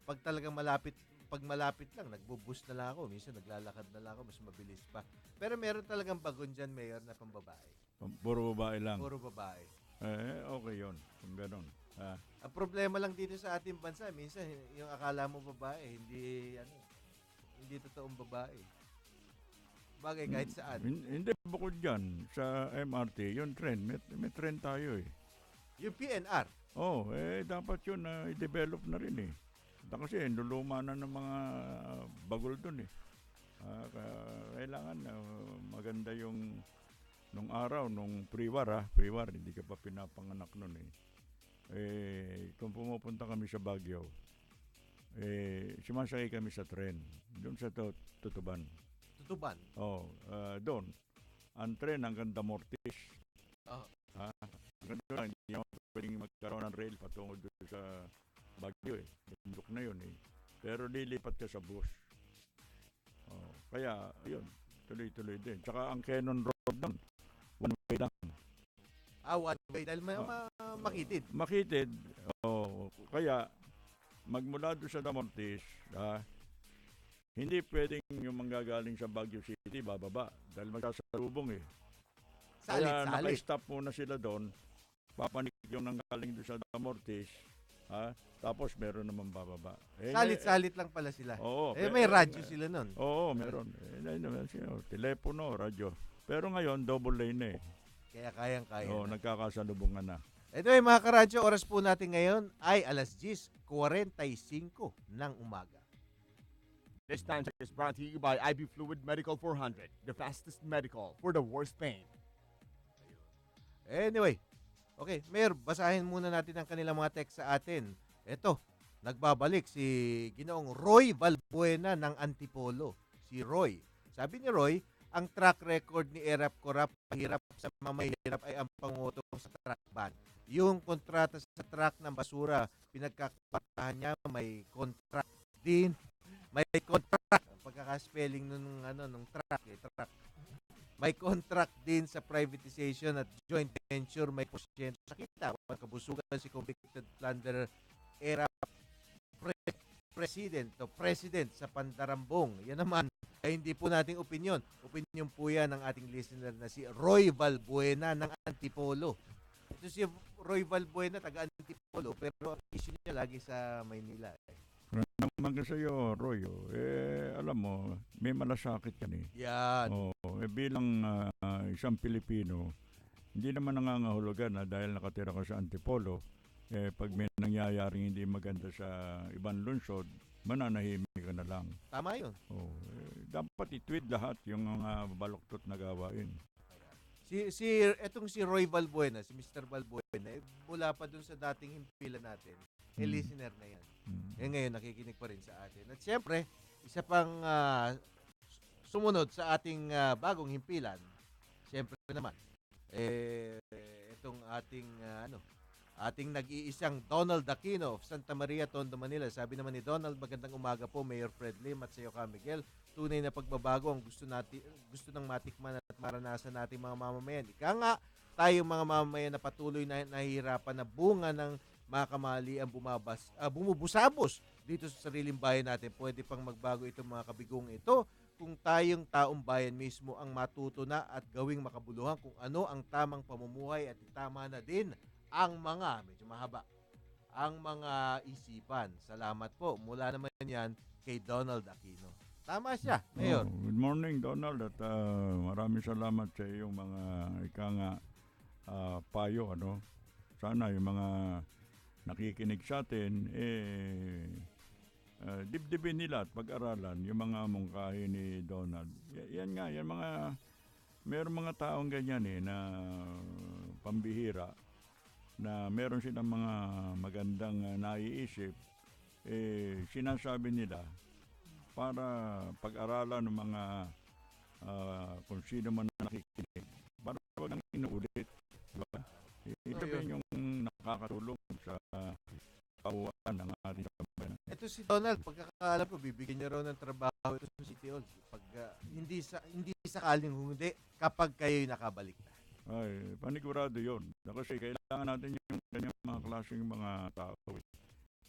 pag talagang pag malapit lang, nagbo-bus na lang ako. Minsan naglalakad na lang ako, mas mabilis pa. Pero meron talagang bagon dyan, Mayor, na pambabae. Puro babae lang. Puro babae. Okay yun, kung gano'n. Ang problema lang dito sa ating bansa, minsan yung akala mo babae, hindi totoong babae. Bagay kahit saan. Hindi, bukod dyan, sa MRT, yung trend, may trend tayo eh. Yung PNR. Dapat yun i-develop na rin eh. Kasi luluma na ng mga bagol dun eh. Kailangan maganda yung nung araw, nung pre-war, hindi ka pa pinapanganak nun eh. Kung pumupunta kami sa Baguio, sumasakay kami sa tren, doon sa Tutuban. Tutuban? Doon. Ang tren hanggang Damortis. Ganun lang, hindi naman pwedeng magkaroon ng rail patungo doon sa Baguio eh. Bundok na yun eh. Pero lilipat ka sa bus. Kaya, yun, tuloy-tuloy din. Tsaka ang Cannon Road doon, one way lang. One way, dahil makitid. Makitid. Kaya, magmula doon sa Damortis, hindi pwedeng yung manggagaling sa Baguio City, bababa. Dahil magsasalubong eh. Kaya naka-stop muna sila doon. Papanik yung nanggaling doon sa Damortis. Tapos meron naman bababa. Salit-salit lang pala sila. Oo. May radyo sila nun. Oo, meron. Telepono, radyo. Pero ngayon, double lane na eh. Kaya kayang-kaya na. Nagkakasalubungan na. Ito mga karadyo, oras po natin ngayon ay alas 10:45 ng umaga. This time check is brought to you by IV Fluid Medical 400, the fastest medical for the worst pain. Anyway, okay, Mayor, basahin muna natin ang kanilang mga text sa atin. Ito, nagbabalik si Ginoong Roy Valbuena ng Antipolo. Si Roy. Sabi ni Roy, ang track record ni Erap Corap mahirap sa mamahirap ay ang pangungutong sa truck ban. Yung kontrata sa truck ng basura, pinagkakapatahan niya, may contract din. May contract. Pagkakaspelling nung truck, truck. May contract din sa privatization at joint venture, may porsyento sa kita. Kabusugan si convicted plunderer era president sa Pandarambong. Yan naman ay hindi po nating opinion. Opinion po yan ng ating listener na si Roy Valbuena ng Antipolo. Ito si Roy Valbuena, taga Antipolo, pero ang issue niya lagi sa Maynila. Naman ka sa'yo, Roy. Alam mo, may malasakit yan eh. Yan. Bilang isang Pilipino, hindi naman nangangahulugan na dahil nakatira ka sa Antipolo, pag may nangyayaring hindi maganda sa ibang lungsod, mananahimik ka na lang. Tama yun. Dapat i-tweet lahat yung mga baluktot na gawain. Etong si Roy Valbuena, si Mr. Valbuena, mula pa dun sa dating himpilan natin, listener na yan. Ngayon nakikinig pa rin sa atin. At siyempre, isa pang sumunod sa ating bagong himpilan, siyempre naman, itong ating nag-iisang Donald Aquino of Santa Maria, Tondo, Manila. Sabi naman ni Donald, magandang umaga po, Mayor Fred Lim at sa iyo ka, Miguel. Tunay na pagbabago ang gusto ng matikman at maranasan nating mga mamamayan. Ika nga, tayong mga mamamayan na patuloy na nahihirapan na bunga ng mga kamali ang bumubusabos dito sa sariling bayan natin. Pwede pang magbago itong mga kabigong ito kung tayong taong bayan mismo ang matuto na at gawing makabuluhan kung ano ang tamang pamumuhay at itama na din ang mga, medyo mahaba, ang mga isipan. Salamat po. Mula naman yan kay Donald Aquino. Tama siya, Mayor. Good morning, Donald. At maraming salamat sa iyong mga payo. Sana yung mga nakikinig sa atin, dibdibin nila at pag-aralan yung mga mungkahi ni Donald. Yan nga, mayroong mga taong ganyan na pambihira, na meron silang mga magandang naiisip, sinasabi nila para pag-aralan ng mga kung sino man nakikinig, para wag nang inuulit. Diba? Ito din yung nakakatulong sa pauan ng ating kabayan. Ito si Donald, pagkakaalam ko, bibigyan niya raw ng trabaho ito sa City Hall. Pag, hindi sakaling hindi, kapag kayo'y nakabalik na. Ay, panigurado yun. Kasi kailangan natin yung ganyang mga klaseng mga tao.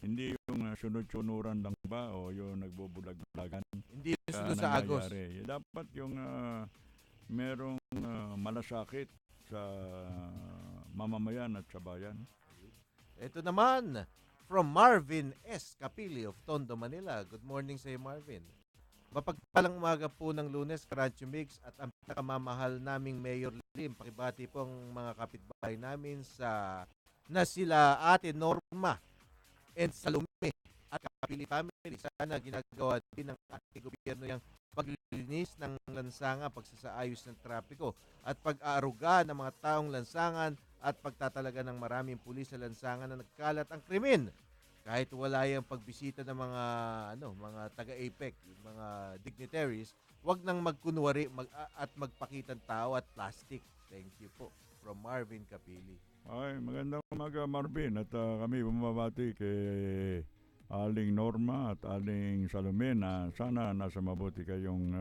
Hindi yung sunod-sunuran lang ba o yung nagbubulag-bulagan. Hindi yung sunod sa agos. Dapat yung merong malasakit sa mamamayan at sa bayan. Ito naman, from Marvin S. Capili of Tondo, Manila. Good morning sa iyo, Marvin. Mapagpalang umaga po ng Lunes, Karancho Mix, at ang pinakamamahal naming Mayor Lim. Pakibati po ang mga kapitbahay namin na sila Ate Norma and Salome at Capili family. Sana ginagawa din ng ating gobyerno yung paglilinis ng lansangan, pagsasaayos ng trapiko at pag-aaruga ng mga taong lansangan at pagtatalaga ng maraming pulis sa lansangan na nagkalat ang krimen. Kahit wala yung pagbisita ng mga taga-APEC, yung mga dignitaries, wag nang magkunwari at magpakitang tao at plastic. Thank you po. From Marvin Capili. Ay, magandang umaga, Marvin. At kami bumabati kay Aling Norma at Aling Salome na sana nasa mabuti kayong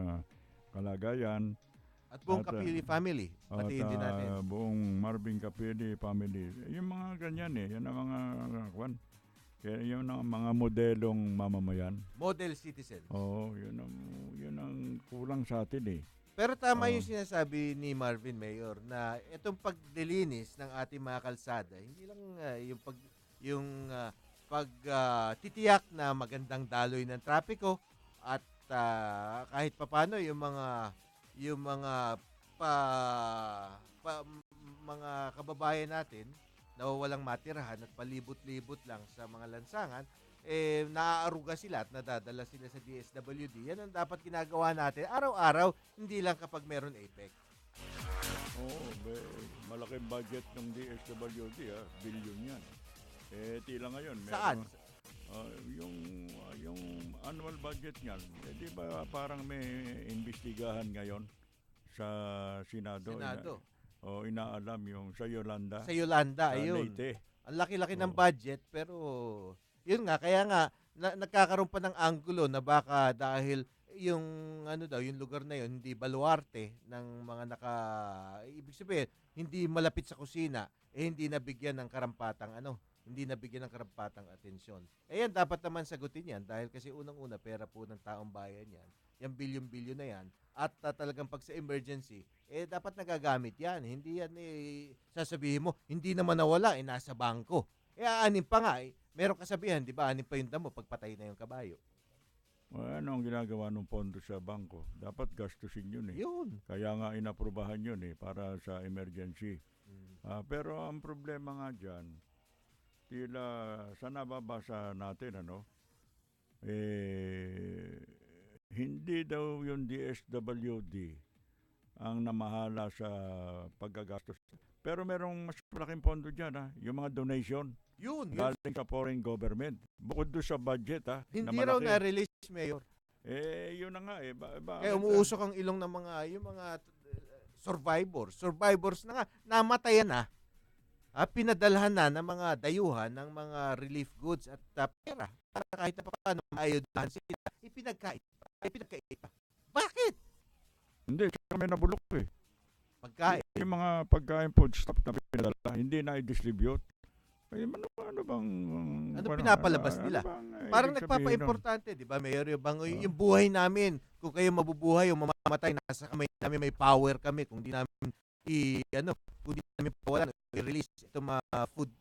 kalagayan. At buong Capili family. Patiin din natin. Buong Marvin Capili family. Yung mga ganyan yan ang mga yun ang mga modelong mamamayan. Model citizens. Oo, yun ang kulang sa atin eh. Pero tama yung sinasabi ni Marvin Mayor na itong pagdilinis ng ating mga kalsada, hindi lang titiyak na magandang daloy ng trapiko at kahit papano yung mga mga kababayan natin na walang matirahan at palibot-libot lang sa mga lansangan, naaaruga sila at nadadala sila sa DSWD. Yan ang dapat ginagawa natin araw-araw, hindi lang kapag meron APEC. Oo, malaking budget ng DSWD, billion yan. Tila ngayon. Saan? Yung annual budget niyan, di ba parang may imbestigahan ngayon sa Senado? Inaalam yung sa Yolanda. Sa Yolanda, ayun. Leyte. Ang laki-laki ng budget, pero yun nga, kaya nga nagkakaroon pa ng anggulo na baka dahil yung yung lugar na yun hindi baluarte ng mga ibig sabihin hindi malapit sa kusina, hindi nabigyan ng karampatang atensyon. Yan dapat naman sagutin yan dahil kasi unang-una pera po ng taong bayan yan. Yung bilyon-bilyon na yan at talagang pag sa emergency dapat nagagamit yan. Hindi yan sasabihin mo hindi naman nawala, nasa bangko. Anin pa nga meron kasabihan, di ba? Anin pa yung damo pagpatay na yung kabayo. Ano ang ginagawa ng pondo sa bangko? Dapat gastusin yun eh. Yun. Kaya nga inaprubahan yun para sa emergency. Pero ang problema nga dyan, tila sa nababasa natin, hindi daw yung DSWD ang namahala sa paggagastos. Pero merong mas malaking pondo dyan, yung mga donation. Yun. Galing sa foreign government. Bukod doon sa budget, hindi raw na-release, Mayor. Yun na nga Kaya umuusok ang ilong ng yung mga survivors na nga, namatayan na. Pinadalhan na ng mga dayuhan ng mga relief goods at pera. Para kahit na paano maayudahan sila, ipinagkait pa. Bakit? Hindi, kami nabulok Pagkain. Yung mga pagkain food stuff na pinadala, hindi na i-distribute. Ano bang pinapalabas nila? Parang nagpapa-importante, di ba, Mayor? Yung buhay namin, kung kayo mabubuhay o mamamatay, nasa kamay namin, may power kami. Kung di namin kung di namin pawalan, i-release itong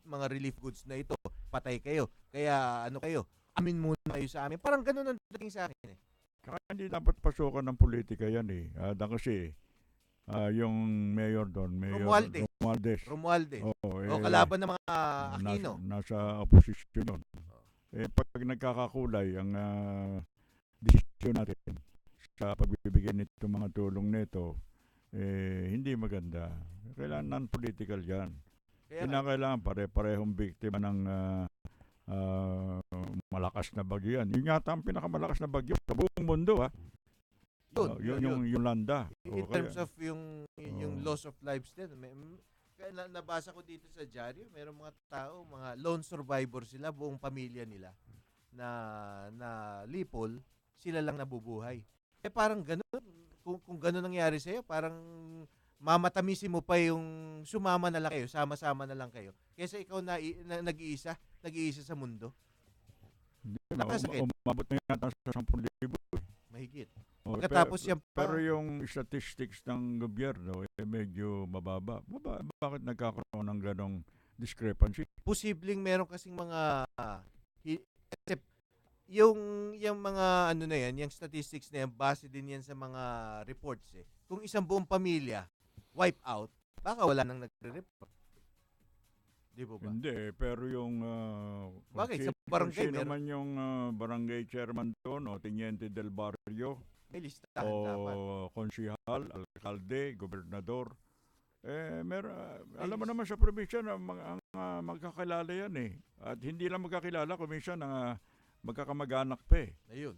mga relief goods na ito, patay kayo. Kaya kayo, amin muna kayo sa amin. Parang ganun ang dating sa akin Kaya hindi dapat pasukan ng politika yan kasi yung mayor doon, Romualdez. Kalaban ng mga Aquino. Nasa opposition yun. Pag nagkakakulay ang desisyon natin sa pagbibigay nito mga tulong nito, hindi maganda. Kailangan non-political yan. Kailangan pare-parehong biktima ng malakas na bagyo yan. Yun yata ang pinakamalakas na bagyo sa buong mundo. Yung Yolanda. In terms of yung loss of lives din. nabasa ko dito sa dyaryo, merong mga tao, mga lone survivor sila, buong pamilya nila na lipol, sila lang nabubuhay. Parang gano'n, kung gano'n nangyari sa'yo, parang mamatamisin mo pa yung sumama na lang kayo, sama-sama na lang kayo. Kaysa ikaw nag-iisa sa mundo. Hindi Nakasakit. umabot na yata sa 10,000. Mahigit. Oh, Pagkatapos yan pa. pero yung statistics ng gobyerno medyo mababa. Bakit nagkakaroon ng ganong discrepancy? Posibleng meron kasing mga kasi yung mga ano na yan, yung statistics na yan, base din yan sa mga reports eh. Kung isang buong pamilya wipe out, baka wala nang nagre-report. Di ba? Hindi, pero yung Bakit? Sa kung barangay sino meron. man yung barangay chairman doon o Teniente del Barrio May listahan dapat. o konsihal, alkalde, gobernador. Alam mo Ay, naman sa probinsya na magkakilala yan eh. At hindi lang magkakilala, kung minsan magkakamag-anak pa eh. Ayun.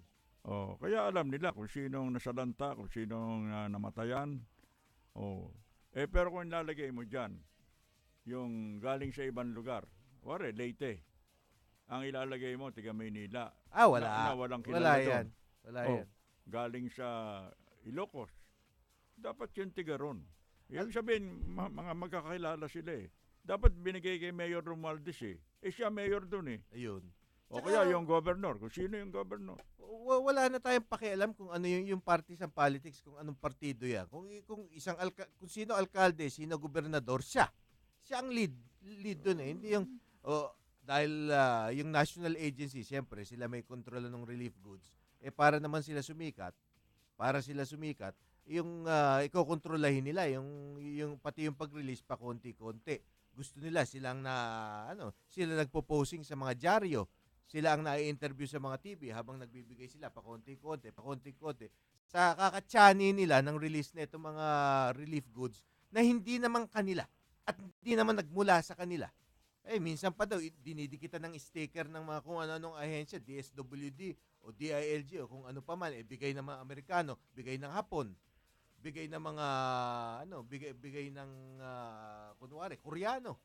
Kaya alam nila kung sinong nasalanta, kung sinong namatayan. Pero kung lalagay mo dyan, yung galing sa ibang lugar, wari, Leyte, ang ilalagay mo, tiga Maynila. Wala. Na walang Wala kilala doon. yan. Wala yan. Galing sa Ilocos, dapat yung tiga ron. Ibig sabihin, mga magkakilala sila eh. Dapat binigay kay Mayor Romualdez eh. Siya mayor doon eh. Ayun. O kaya yung governor, kung sino yung governor. Wala na tayong pakialam kung ano yung partisan politics, kung anong partido yan. Kung sino alkalde, sino gobernador, siya ang lead doon eh. Hindi yung dahil yung national agency, siyempre sila may kontrol ng relief goods. Para naman sila sumikat, yung ikokontrolahin nila yung pati yung pag-release pa konti-konti. Gusto nila sila nagpo-posing sa mga dyaryo. Sila ang na-interview sa mga TV habang nagbibigay sila pa konti-konti. Sa kakatsani nila ng release na itong mga relief goods na hindi naman kanila at hindi naman nagmula sa kanila. Minsan pa daw, dinidikitan ng sticker ng mga kung ano-anong ahensya, DSWD o DILG o kung ano pa man, bigay ng mga Amerikano, bigay ng Hapon, bigay ng mga, bigay ng, kunwari, Koreano.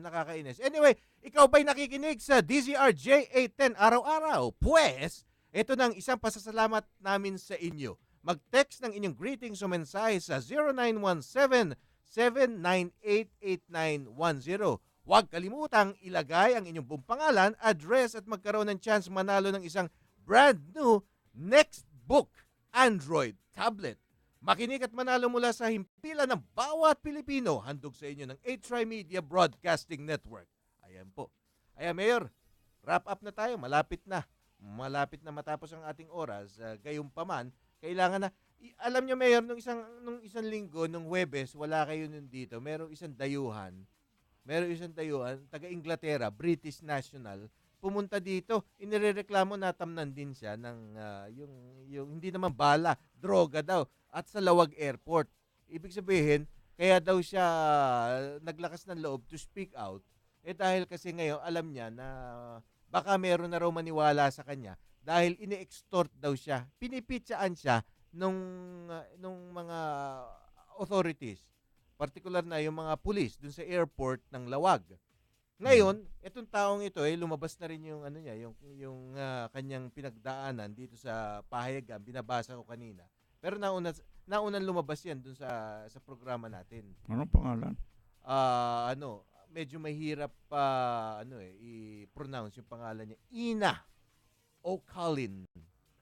Nakakainis. Anyway, ikaw ba'y nakikinig sa DZRJ 810 araw-araw? Pues, ito nang isang pasasalamat namin sa inyo. Mag-text ng inyong greetings o mensahe sa 0917-798-8910. Huwag kalimutang ilagay ang inyong buong pangalan, address at magkaroon ng chance manalo ng isang brand new Nextbook Android tablet. Makinig at manalo mula sa himpilan ng bawat Pilipino. Handog sa inyo ng A-Tri-Media Broadcasting Network. Ayan po. Ayan, Mayor, wrap up na tayo. Malapit na matapos ang ating oras. Gayunpaman, kailangan na. Alam nyo, Mayor, nung isang linggo, nung Huwebes, wala kayo nun dito. Merong isang dayuhan, taga Inglaterra, British national, pumunta dito, inirereklamo, natamnan din siya ng yung hindi naman bala, droga daw, at sa Lawag Airport. Ibig sabihin, kaya daw siya naglakas ng loob to speak out, dahil kasi ngayon alam niya na baka meron na raw maniwala sa kanya dahil ini-extort daw siya, pinipitsaan siya nung mga authorities, particular na yung mga pulis dun sa airport ng Lawag. Ngayon, itong taong ito lumabas na rin yung yung kanyang pinagdaanan dito sa pahayagan, binabasa ko kanina. Pero naunang lumabas yan dun sa programa natin. Anong pangalan? Medyo mahirap pa i-pronounce yung pangalan niya. Ina O'Callaghan.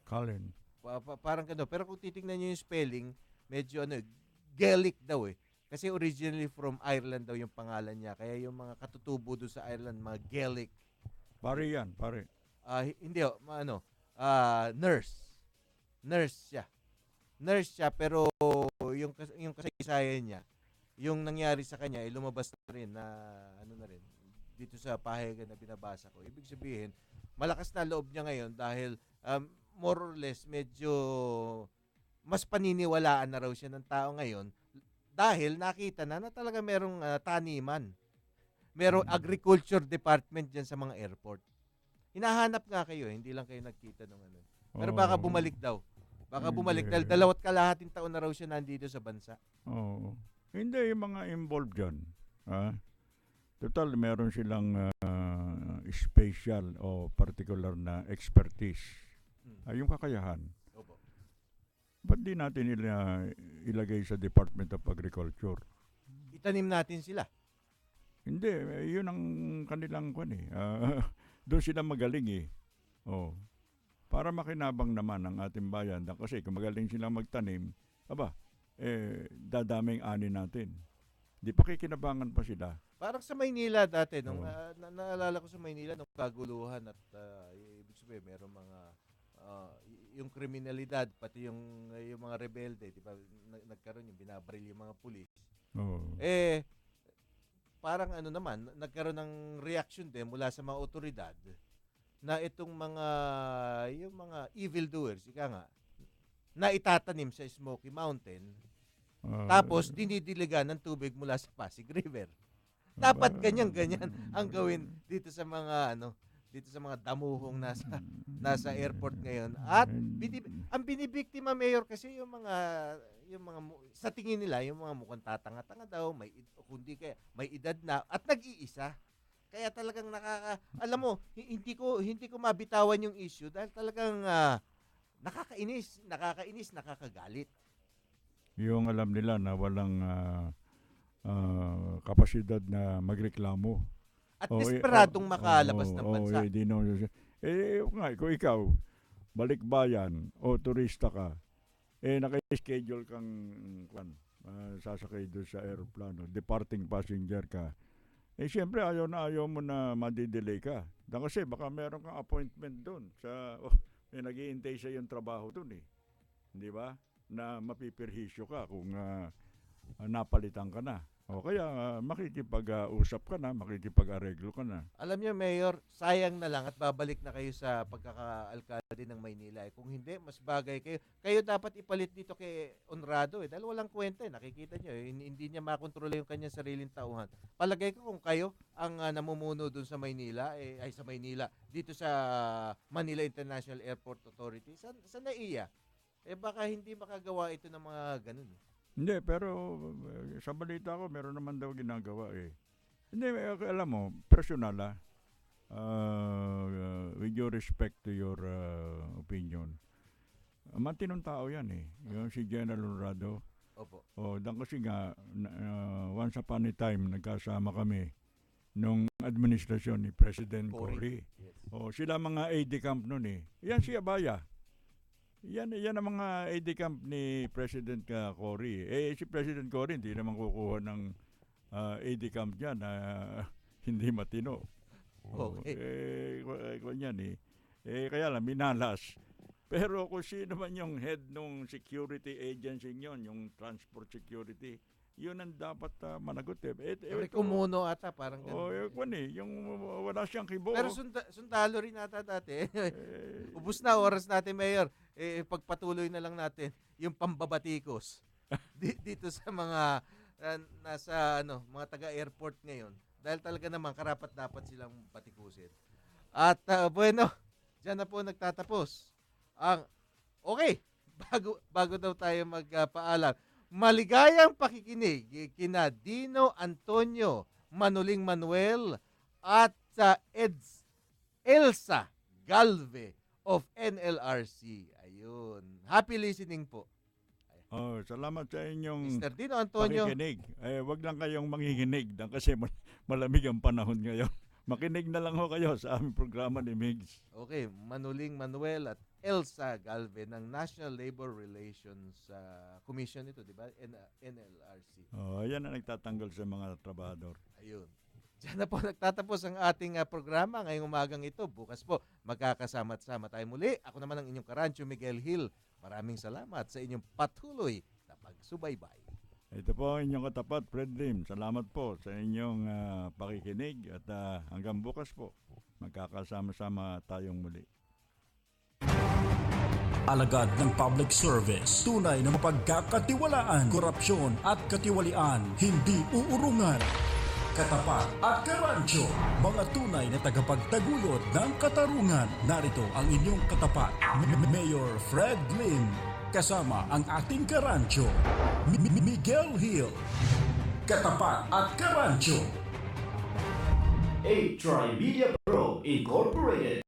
Colin. Parang pero kung titingnan niyo yung spelling, medyo Gaelic daw eh. Kasi originally from Ireland daw yung pangalan niya. Kaya yung mga katutubo doon sa Ireland, mga Gaelic. Pare yan, pare. Hindi nurse. Nurse siya pero yung kasaysayan niya, yung nangyari sa kanya lumabas na rin na dito sa pahayagan na binabasa ko. Ibig sabihin, malakas na loob niya ngayon dahil more or less medyo mas paniniwalaan na raw siya ng tao ngayon dahil nakita na talaga merong taniman. Merong agriculture department dyan sa mga airport. Hinahanap nga kayo, hindi lang kayo nagkita ng Pero baka bumalik daw. Baka bumalik Hindi. dahil 2.5 taon na raw siya nandito sa bansa. Oo. Hindi, yung mga involved dyan. Total, meron silang special o particular na expertise. Yung kakayahan. Opo. Ba't di natin ilagay sa Department of Agriculture? Itanim natin sila. Hindi, yun ang kanilang doon sila magaling eh. Oh. Para makinabang naman ang ating bayan. Kasi kung magaling silang magtanim, dadaming ani natin. Di pa kikinabangan pa sila. Parang sa Maynila dati, nung naalala ko sa Maynila, nung kaguluhan at ibig sabihin, meron mga yung kriminalidad, pati yung mga rebelde, di ba, nagkaroon yung binabaril yung mga pulis. Oo. Parang naman, nagkaroon ng reaction din mula sa mga otoridad na itong yung mga evildoers, ika nga, na itatanim sa Smoky Mountain, tapos dinidiligan ng tubig mula sa Pasig River. Dapat ganyan-ganyan ang gawin dito sa mga dito sa mga damuhong nasa airport ngayon. At ang binibiktima, Mayor, kasi yung mga sa tingin nila, yung mga mukhang tatanga-tanga daw, kundi kaya may edad na at nag-iisa. Kaya talagang alam mo, hindi ko mabitawan yung issue dahil talagang nakakainis, nakakagalit. Yung alam nila na walang kapasidad na magreklamo. At desperadong makalabas ng bansa. Kung ikaw, balikbayan o turista ka, naka-schedule kang sasakay doon sa aeroplano, departing passenger ka, siyempre ayaw mo na madidelay ka. Kasi baka meron kang appointment doon may nag-iintay sa yung trabaho doon eh. Di ba? Na mapipirhisyo ka kung napalitan ka na. O kaya makikipag-usap ka na, makikipag-areglo ka na. Alam niyo, Mayor, sayang na lang at babalik na kayo sa pagkakaalkalde ng Maynila. Kung hindi, mas bagay kayo. Kayo dapat ipalit dito kay Honrado dahil walang kwenta. Nakikita niyo, hindi niya makontrola yung kanyang sariling tauhan. Palagay ko kung kayo ang namumuno dun sa Maynila, dito sa Manila International Airport Authority, sa NAIA, baka hindi makagawa ito ng mga ganun. Hindi, pero sa balita ko, meron naman daw ginagawa eh. Hindi, alam mo, personal with your respect to your opinion, matinong tao yan eh. Yung si General Honrado. Opo. Kasi nga, once upon a time, nagkasama kami nung administrasyon ni President Cory. Yes. Sila mga AD camp nun eh. Yan si Abaya. Yan ang mga AD camp ni President Cory. Si President Cory hindi naman kukuha ng AD camp niya na hindi matino. Okay. Kaya lang, minalas. Pero kung sino man yung head ng security agency nyon, yung transport security, yun ang dapat managot eh. Kumuno ata, parang ganun. Yung wala siyang kibo. Pero sundalo rin ata dati. Ubus na oras natin, Mayor. Pagpatuloy na lang natin yung pambabatikos dito sa mga nasa mga taga-airport ngayon. Dahil talaga naman karapat dapat silang batikusin. At diyan na po nagtatapos. Okay, bago daw tayo magpaalam. Maligayang pakikinig kina Dino Antonio, Manuling Manuel at Elsa Galve of NLRC. Ayun. Happy listening po. Salamat sa inyong Mr. Dino Antonio. pakikinig. Wag lang kayong manginginig kasi malamig ang panahon ngayon. Makinig na lang ho kayo sa aming programa ni Migs. Okay, Manuling Manuel at Elsa Galve ng National Labor Relations Commission ito, di ba? NLRC. Ayan ang nagtatanggal sa mga trabahador. Ayun. Diyan na po nagtatapos ang ating programa ngayong umagang ito. Bukas po, magkakasama-sama tayo muli. Ako naman ang inyong karancho, Miguel Hill. Maraming salamat sa inyong patuloy na pagsubaybay. Ito po ang inyong katapat, Fred Lim. Salamat po sa inyong pakikinig at hanggang bukas po, magkakasama-sama tayong muli. Alagad ng public service, tunay na mapagkakatiwalaan, korupsyon at katiwalian, hindi uurungan. Katapat at karancho, mga tunay na tagapagtaguyod ng katarungan. Narito ang inyong katapat, Mayor Fred Lim. Kasama ang ating karancho, Miguel Hill. Katapat at Karancho. A Trimedia Pro Incorporated.